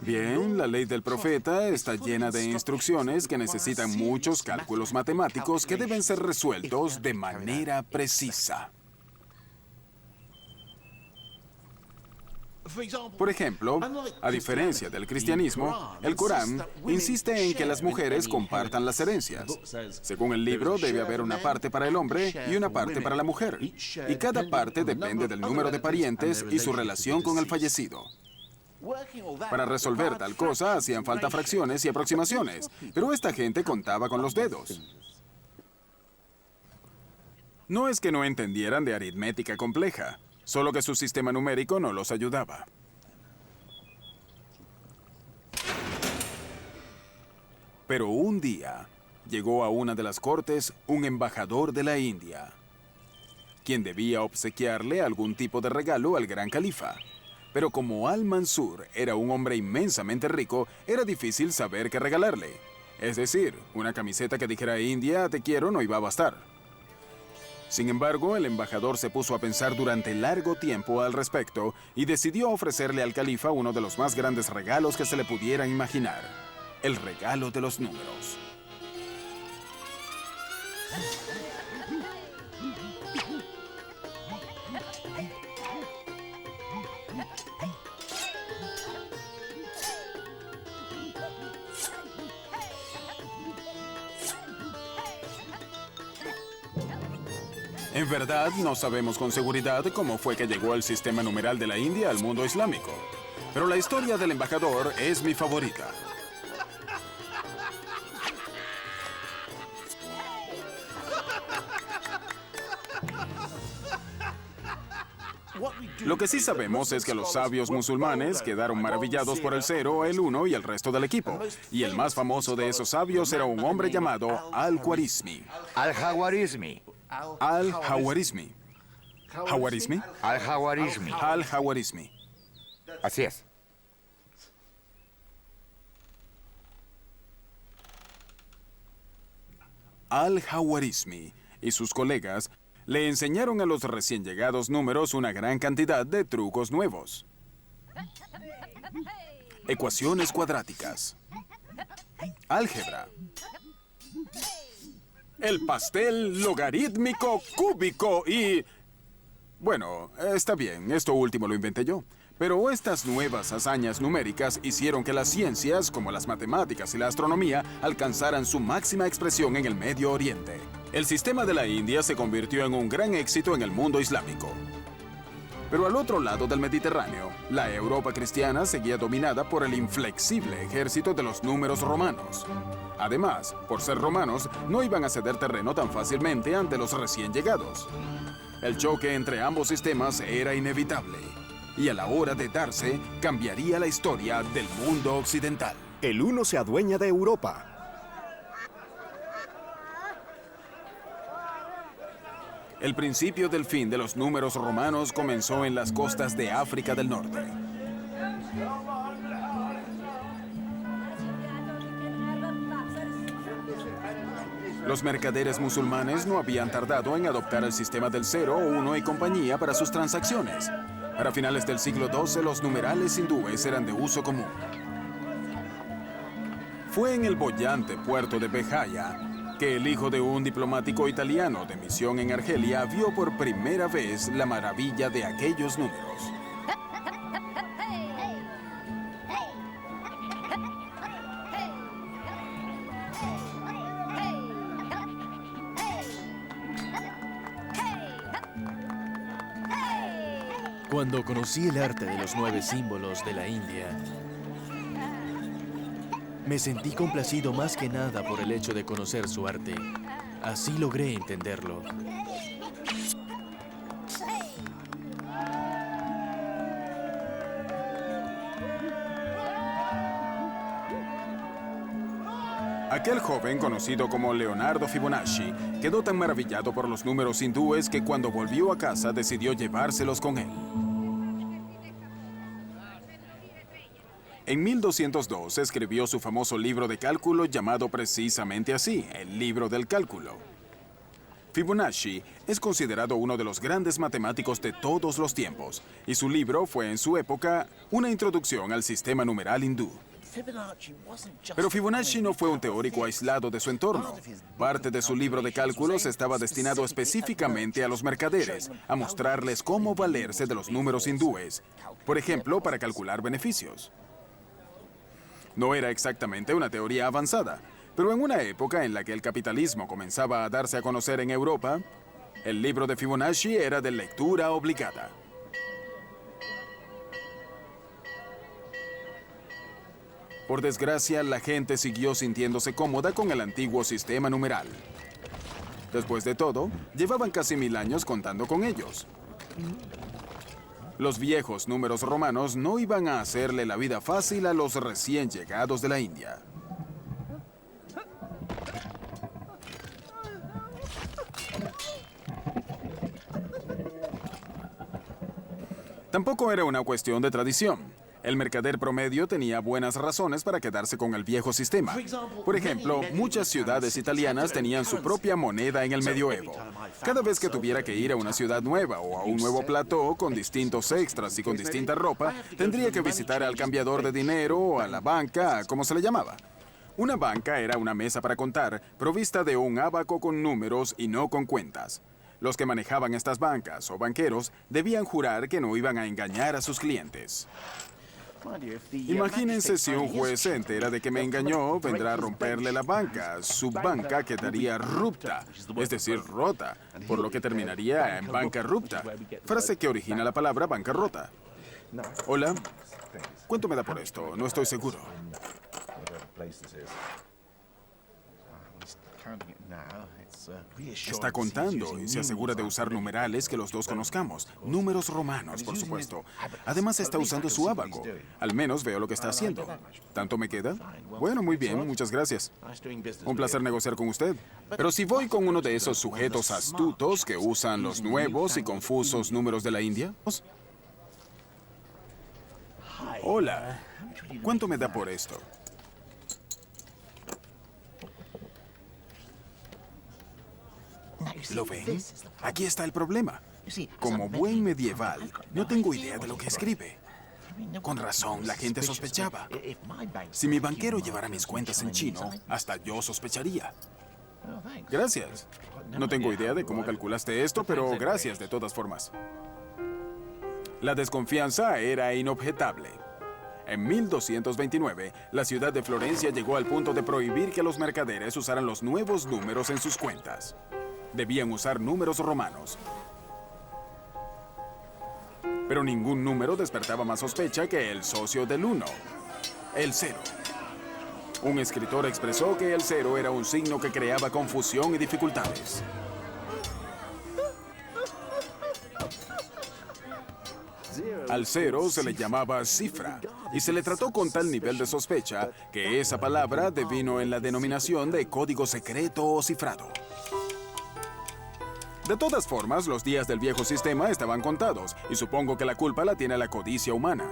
Bien, la ley del profeta está llena de instrucciones que necesitan muchos cálculos matemáticos que deben ser resueltos de manera precisa. Por ejemplo, a diferencia del cristianismo, el Corán insiste en que las mujeres compartan las herencias. Según el libro, debe haber una parte para el hombre y una parte para la mujer. Y cada parte depende del número de parientes y su relación con el fallecido. Para resolver tal cosa hacían falta fracciones y aproximaciones, pero esta gente contaba con los dedos. No es que no entendieran de aritmética compleja, solo que su sistema numérico no los ayudaba. Pero un día llegó a una de las cortes un embajador de la India, quien debía obsequiarle algún tipo de regalo al gran califa. Pero como Al-Mansur era un hombre inmensamente rico, era difícil saber qué regalarle. Es decir, una camiseta que dijera India, te quiero, no iba a bastar. Sin embargo, el embajador se puso a pensar durante largo tiempo al respecto y decidió ofrecerle al califa uno de los más grandes regalos que se le pudieran imaginar: el regalo de los números. En verdad, no sabemos con seguridad cómo fue que llegó el sistema numeral de la India al mundo islámico. Pero la historia del embajador es mi favorita. Lo que sí sabemos es que los sabios musulmanes quedaron maravillados por el 0, el 1 y el resto del equipo. Y el más famoso de esos sabios era un hombre llamado Al-Khwarizmi. Al-Khwarizmi. Al-Khwarizmi. ¿Khwarizmi? Al-Khwarizmi. Al-Khwarizmi. Así es. Al-Khwarizmi y sus colegas le enseñaron a los recién llegados números una gran cantidad de trucos nuevos. Ecuaciones cuadráticas. Álgebra. El pastel logarítmico cúbico y... Bueno, está bien, esto último lo inventé yo. Pero estas nuevas hazañas numéricas hicieron que las ciencias, como las matemáticas y la astronomía, alcanzaran su máxima expresión en el Medio Oriente. El sistema de la India se convirtió en un gran éxito en el mundo islámico. Pero al otro lado del Mediterráneo, la Europa cristiana seguía dominada por el inflexible ejército de los números romanos. Además, por ser romanos, no iban a ceder terreno tan fácilmente ante los recién llegados. El choque entre ambos sistemas era inevitable, y a la hora de darse, cambiaría la historia del mundo occidental. El uno se adueña de Europa. El principio del fin de los números romanos comenzó en las costas de África del Norte. Los mercaderes musulmanes no habían tardado en adoptar el sistema del 0, 1 y compañía para sus transacciones. Para finales del siglo XII, los numerales hindúes eran de uso común. Fue en el boyante puerto de Béjaia que el hijo de un diplomático italiano de misión en Argelia vio por primera vez la maravilla de aquellos números. Cuando conocí el arte de los 9 símbolos de la India, me sentí complacido más que nada por el hecho de conocer su arte. Así logré entenderlo. Aquel joven, conocido como Leonardo Fibonacci, quedó tan maravillado por los números hindúes que cuando volvió a casa decidió llevárselos con él. En 1202 escribió su famoso libro de cálculo llamado precisamente así, el Libro del Cálculo. Fibonacci es considerado uno de los grandes matemáticos de todos los tiempos, y su libro fue en su época una introducción al sistema numeral hindú. Pero Fibonacci no fue un teórico aislado de su entorno. Parte de su libro de cálculos estaba destinado específicamente a los mercaderes, a mostrarles cómo valerse de los números hindúes, por ejemplo, para calcular beneficios. No era exactamente una teoría avanzada, pero en una época en la que el capitalismo comenzaba a darse a conocer en Europa, el libro de Fibonacci era de lectura obligada. Por desgracia, la gente siguió sintiéndose cómoda con el antiguo sistema numeral. Después de todo, llevaban casi 1000 años contando con ellos. Los viejos números romanos no iban a hacerle la vida fácil a los recién llegados de la India. Tampoco era una cuestión de tradición. El mercader promedio tenía buenas razones para quedarse con el viejo sistema. Por ejemplo, muchas ciudades italianas tenían su propia moneda en el medioevo. Cada vez que tuviera que ir a una ciudad nueva o a un nuevo plató con distintos extras y con distinta ropa, tendría que visitar al cambiador de dinero o a la banca, como se le llamaba. Una banca era una mesa para contar, provista de un ábaco con números y no con cuentas. Los que manejaban estas bancas o banqueros debían jurar que no iban a engañar a sus clientes. Imagínense si un juez se entera de que me engañó, vendrá a romperle la banca. Su banca quedaría rupta, es decir, rota, por lo que terminaría en bancarrupta, frase que origina la palabra bancarrota. Hola, ¿cuánto me da por esto? No estoy seguro. Está contando y se asegura de usar numerales que los dos conozcamos. Números romanos, por supuesto. Además está usando su ábaco. Al menos veo lo que está haciendo. ¿Tanto me queda? Bueno, muy bien, muchas gracias. Un placer negociar con usted. Pero si voy con uno de esos sujetos astutos que usan los nuevos y confusos números de la India. Hola, ¿cuánto me da por esto? ¿Lo ven? Aquí está el problema. Como buen medieval, no tengo idea de lo que escribe. Con razón, la gente sospechaba. Si mi banquero llevara mis cuentas en chino, hasta yo sospecharía. Gracias. No tengo idea de cómo calculaste esto, pero gracias de todas formas. La desconfianza era inobjetable. En 1229, la ciudad de Florencia llegó al punto de prohibir que los mercaderes usaran los nuevos números en sus cuentas. Debían usar números romanos. Pero ningún número despertaba más sospecha que el socio del 1, el 0. Un escritor expresó que el 0 era un signo que creaba confusión y dificultades. Al 0 se le llamaba cifra y se le trató con tal nivel de sospecha que esa palabra devino en la denominación de código secreto o cifrado. De todas formas, los días del viejo sistema estaban contados, y supongo que la culpa la tiene la codicia humana.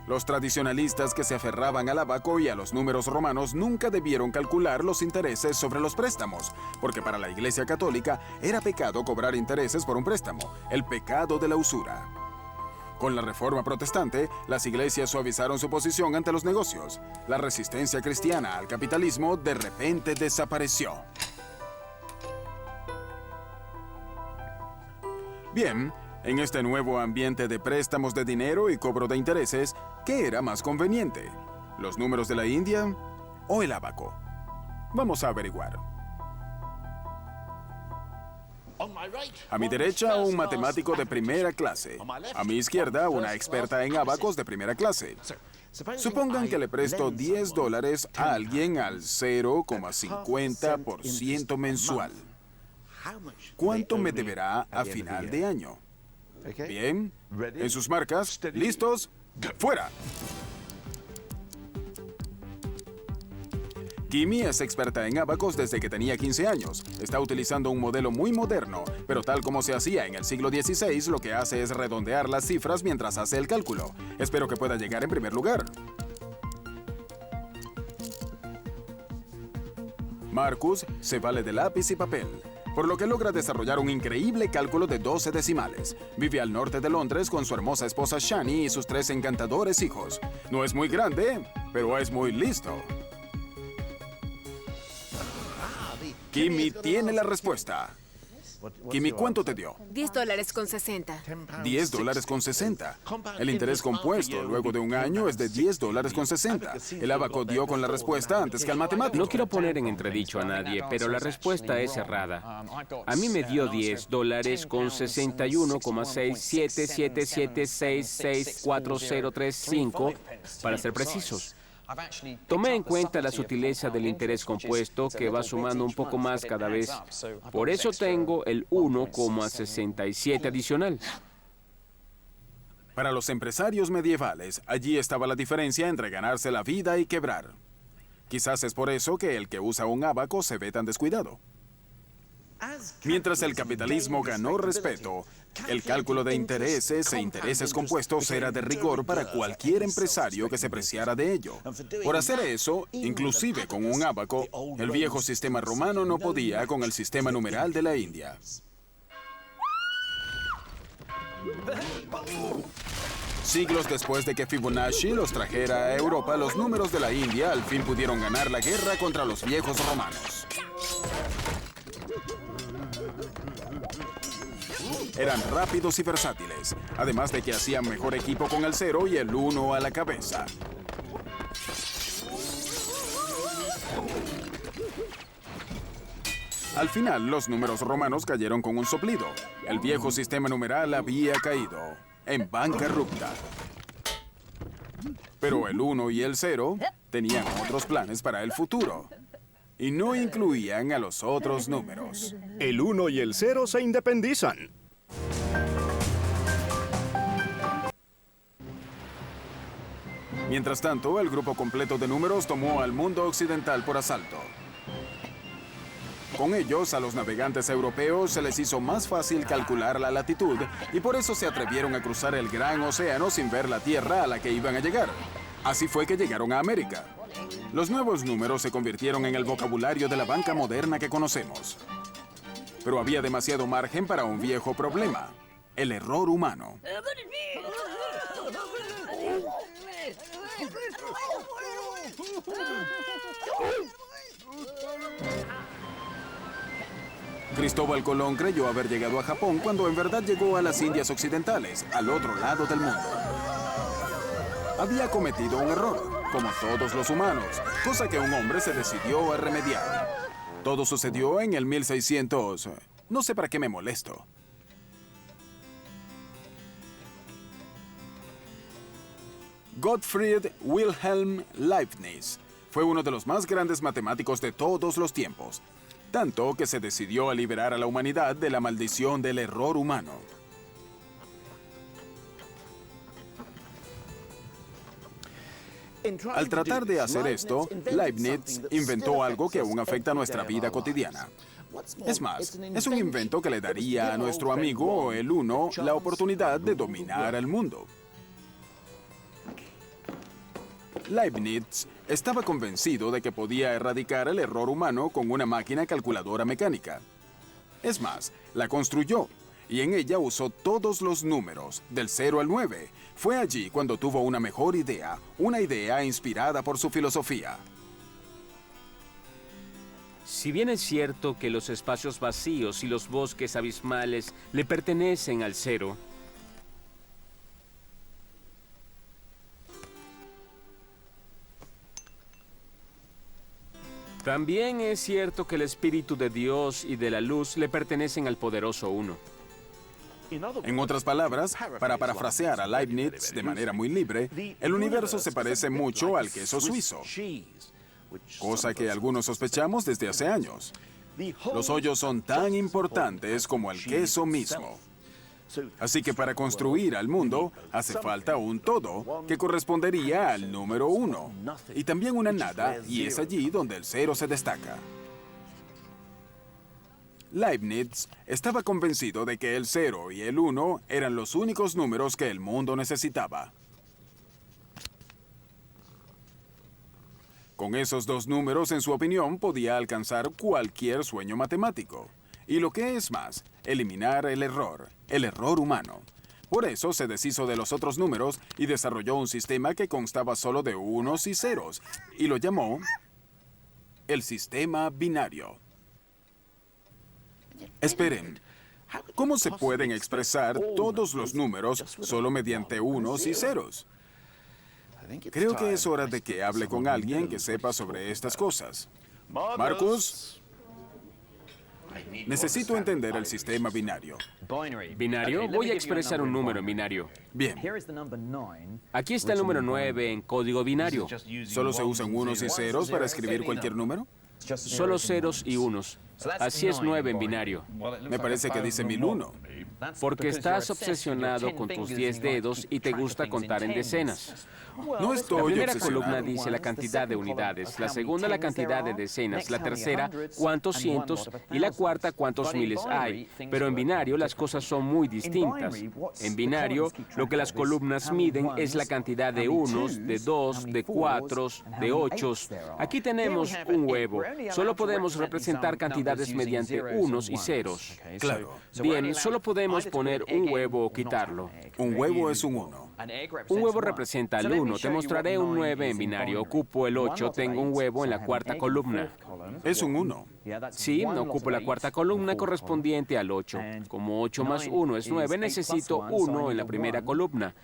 Los tradicionalistas que se aferraban al ábaco y a los números romanos nunca debieron calcular los intereses sobre los préstamos, porque para la Iglesia Católica era pecado cobrar intereses por un préstamo, el pecado de la usura. Con la Reforma Protestante, las iglesias suavizaron su posición ante los negocios. La resistencia cristiana al capitalismo de repente desapareció. Bien, en este nuevo ambiente de préstamos de dinero y cobro de intereses, ¿qué era más conveniente? ¿Los números de la India o el ábaco? Vamos a averiguar. A mi derecha, un matemático de primera clase. A mi izquierda, una experta en ábacos de primera clase. Supongan que le presto $10 a alguien al 0,50% mensual. ¿Cuánto me deberá a final de año? Bien, en sus marcas, ¿listos? ¡Fuera! Kimi es experta en ábacos desde que tenía 15 años. Está utilizando un modelo muy moderno, pero tal como se hacía en el siglo XVI, lo que hace es redondear las cifras mientras hace el cálculo. Espero que pueda llegar en primer lugar. Marcus se vale de lápiz y papel. por lo que logra desarrollar un increíble cálculo de 12 decimales. Vive al norte de Londres con su hermosa esposa Shani y sus 3 encantadores hijos. No es muy grande, pero es muy listo. Kimmy tiene la respuesta. Kimmy, ¿cuánto te dio? $10.60. $10.60. El interés compuesto luego de un año es de $10.60. El ábaco dio con la respuesta antes que el matemático. No quiero poner en entredicho a nadie, pero la respuesta es errada. A mí me dio $10.61,6777664035, para ser precisos. Tomé en cuenta la sutileza del interés compuesto que va sumando un poco más cada vez. Por eso tengo el 1,67 adicional. Para los empresarios medievales, allí estaba la diferencia entre ganarse la vida y quebrar. Quizás es por eso que el que usa un ábaco se ve tan descuidado. Mientras el capitalismo ganó respeto, el cálculo de intereses e intereses compuestos era de rigor para cualquier empresario que se preciara de ello. Por hacer eso, inclusive con un ábaco, el viejo sistema romano no podía con el sistema numeral de la India. Siglos después de que Fibonacci los trajera a Europa, los números de la India al fin pudieron ganar la guerra contra los viejos romanos. Eran rápidos y versátiles, además de que hacían mejor equipo con el 0 y el 1 a la cabeza. Al final, los números romanos cayeron con un soplido. El viejo sistema numeral había caído en bancarrota. Pero el 1 y el 0 tenían otros planes para el futuro. Y no incluían a los otros números. El 1 y el 0 se independizan. Mientras tanto, el grupo completo de números tomó al mundo occidental por asalto. Con ellos, a los navegantes europeos se les hizo más fácil calcular la latitud y por eso se atrevieron a cruzar el gran océano sin ver la tierra a la que iban a llegar. Así fue que llegaron a América. Los nuevos números se convirtieron en el vocabulario de la banca moderna que conocemos. Pero había demasiado margen para un viejo problema: el error humano. Cristóbal Colón creyó haber llegado a Japón cuando en verdad llegó a las Indias Occidentales, al otro lado del mundo. Había cometido un error, como todos los humanos, cosa que un hombre se decidió a remediar. Todo sucedió en el 1600. No sé para qué me molesto. Gottfried Wilhelm Leibniz fue uno de los más grandes matemáticos de todos los tiempos, tanto que se decidió a liberar a la humanidad de la maldición del error humano. Al tratar de hacer esto, Leibniz inventó algo que aún afecta a nuestra vida cotidiana. Es más, es un invento que le daría a nuestro amigo, el 1, la oportunidad de dominar el mundo. Leibniz estaba convencido de que podía erradicar el error humano con una máquina calculadora mecánica. Es más, la construyó y en ella usó todos los números, del 0 al 9. Fue allí cuando tuvo una mejor idea, una idea inspirada por su filosofía. Si bien es cierto que los espacios vacíos y los bosques abismales le pertenecen al 0, también es cierto que el Espíritu de Dios y de la luz le pertenecen al poderoso 1. En otras palabras, para parafrasear a Leibniz de manera muy libre, el universo se parece mucho al queso suizo, cosa que algunos sospechamos desde hace años. Los hoyos son tan importantes como el queso mismo. Así que para construir al mundo hace falta un todo que correspondería al número 1 y también una nada, y es allí donde el 0 se destaca. Leibniz estaba convencido de que el 0 y el 1 eran los únicos números que el mundo necesitaba. Con esos dos números, en su opinión, podía alcanzar cualquier sueño matemático. Y lo que es más, eliminar el error humano. Por eso se deshizo de los otros números y desarrolló un sistema que constaba solo de unos y ceros, y lo llamó el sistema binario. Esperen, ¿cómo se pueden expresar todos los números solo mediante unos y ceros? Creo que es hora de que hable con alguien que sepa sobre estas cosas. Marcus, necesito entender el sistema binario. ¿Binario? Voy a expresar un número en binario. Bien. Aquí está el número 9 en código binario. ¿Solo se usan unos y ceros para escribir cualquier número? Solo ceros y unos. Así es 9 en binario. Me parece que dice 1001. Porque estás obsesionado con tus 10 dedos y te gusta contar en decenas. No estoy La primera obsesionado. columna dice la cantidad de unidades, la segunda la cantidad de decenas, la tercera cuántos cientos y la cuarta cuántos miles hay. Pero en binario las cosas son muy distintas. En binario lo que las columnas miden es la cantidad de unos, de dos, de cuatros, de ochos. Aquí tenemos un huevo. Solo podemos representar cantidades mediante unos y ceros. Claro. Bien, solo podemos poner un huevo o quitarlo. Un huevo es un 1. Un huevo representa el 1. Te mostraré un 9 en binario. Ocupo el 8. Tengo un huevo en la cuarta columna. Es un 1. Sí, ocupo la cuarta columna correspondiente al 8. Como 8 más 1 es 9, necesito 1 en la primera columna.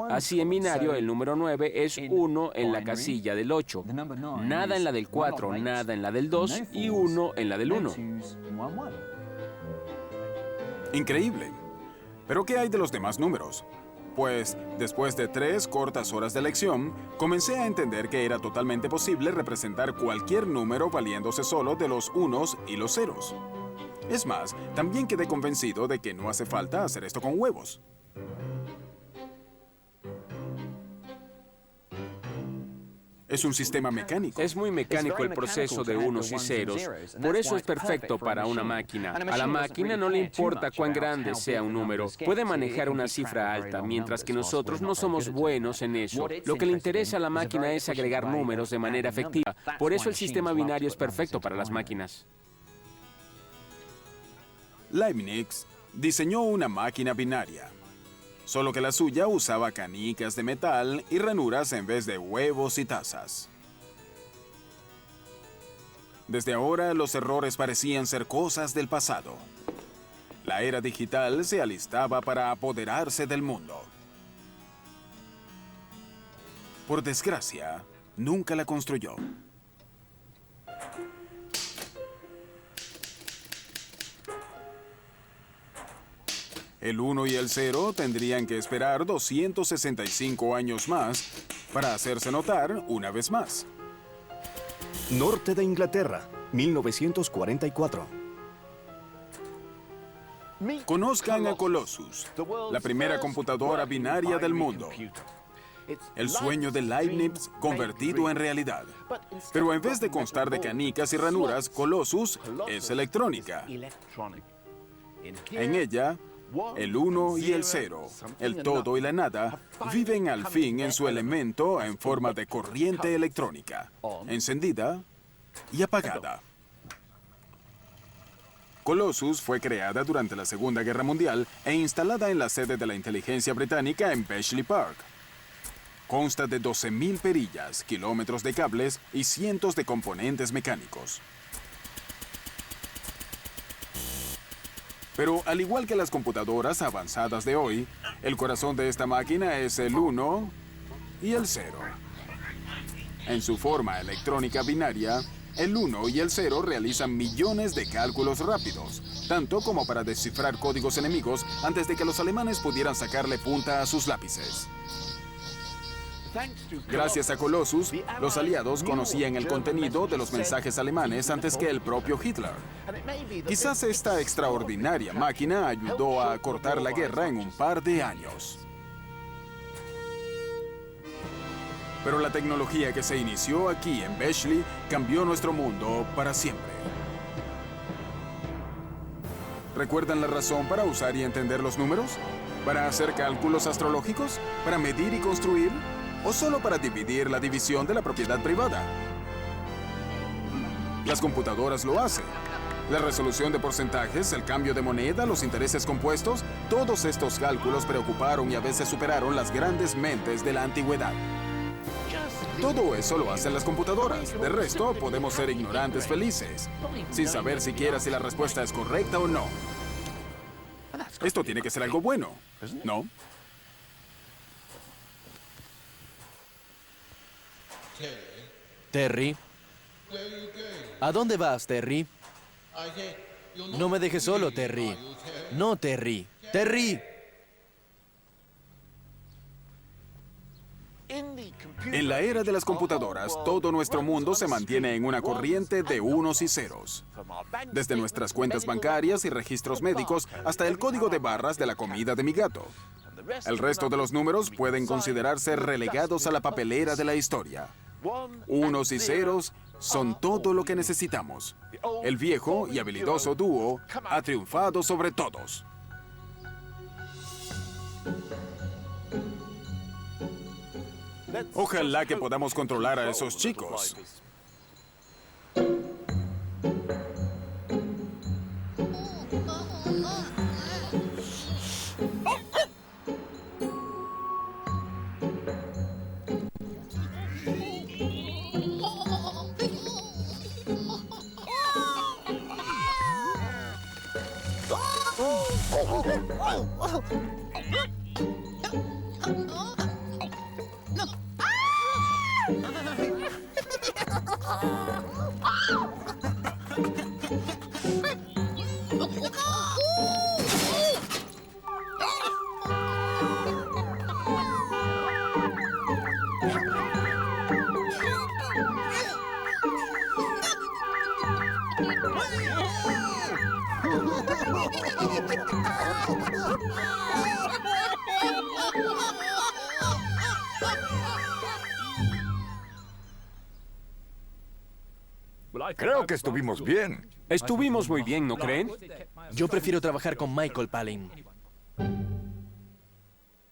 Así en binario el número 9 es 1 en la casilla del 8. Nada en la del 4, nada en la del 2 y 1 en la del 1. Increíble. ¿Pero qué hay de los demás números? Pues, después de 3 cortas horas de lección, comencé a entender que era totalmente posible representar cualquier número valiéndose solo de los unos y los ceros. Es más, también quedé convencido de que no hace falta hacer esto con huevos. Es un sistema mecánico. Es muy mecánico el proceso de unos y ceros. Por eso es perfecto para una máquina. A la máquina no le importa cuán grande sea un número. Puede manejar una cifra alta, mientras que nosotros no somos buenos en eso. Lo que le interesa a la máquina es agregar números de manera efectiva. Por eso el sistema binario es perfecto para las máquinas. Leibniz diseñó una máquina binaria. Solo que la suya usaba canicas de metal y ranuras en vez de huevos y tazas. Desde ahora, los errores parecían ser cosas del pasado. La era digital se alistaba para apoderarse del mundo. Por desgracia, nunca la construyó. El 1 y el 0 tendrían que esperar 265 años más para hacerse notar una vez más. Norte de Inglaterra, 1944. Conozcan a Colossus, la primera computadora binaria del mundo. El sueño de Leibniz convertido en realidad. Pero en vez de constar de canicas y ranuras, Colossus es electrónica. En ella, el 1 y el 0, el todo y la nada, viven al fin en su elemento en forma de corriente electrónica, encendida y apagada. Colossus fue creada durante la Segunda Guerra Mundial e instalada en la sede de la inteligencia británica en Bletchley Park. Consta de 12.000 perillas, kilómetros de cables y cientos de componentes mecánicos. Pero al igual que las computadoras avanzadas de hoy, el corazón de esta máquina es el 1 y el 0. En su forma electrónica binaria, el 1 y el 0 realizan millones de cálculos rápidos, tanto como para descifrar códigos enemigos antes de que los alemanes pudieran sacarle punta a sus lápices. Gracias a Colossus, los aliados conocían el contenido de los mensajes alemanes antes que el propio Hitler. Quizás esta extraordinaria máquina ayudó a cortar la guerra en un par de años. Pero la tecnología que se inició aquí en Bletchley cambió nuestro mundo para siempre. ¿Recuerdan la razón para usar y entender los números? ¿Para hacer cálculos astrológicos? ¿Para medir y construir? ¿O solo para dividir la división de la propiedad privada? Las computadoras lo hacen. La resolución de porcentajes, el cambio de moneda, los intereses compuestos, todos estos cálculos preocuparon y a veces superaron las grandes mentes de la antigüedad. Todo eso lo hacen las computadoras. De resto, podemos ser ignorantes felices, sin saber siquiera si la respuesta es correcta o no. Esto tiene que ser algo bueno, ¿no? Terry. ¿A dónde vas, Terry? No me dejes solo, Terry. No, Terry. ¡Terry! En la era de las computadoras, todo nuestro mundo se mantiene en una corriente de unos y ceros. Desde nuestras cuentas bancarias y registros médicos hasta el código de barras de la comida de mi gato. El resto de los números pueden considerarse relegados a la papelera de la historia. Unos y ceros son todo lo que necesitamos. El viejo y habilidoso dúo ha triunfado sobre todos. Ojalá que podamos controlar a esos chicos. Creo que estuvimos bien. Estuvimos muy bien, ¿no creen? Yo prefiero trabajar con Michael Palin.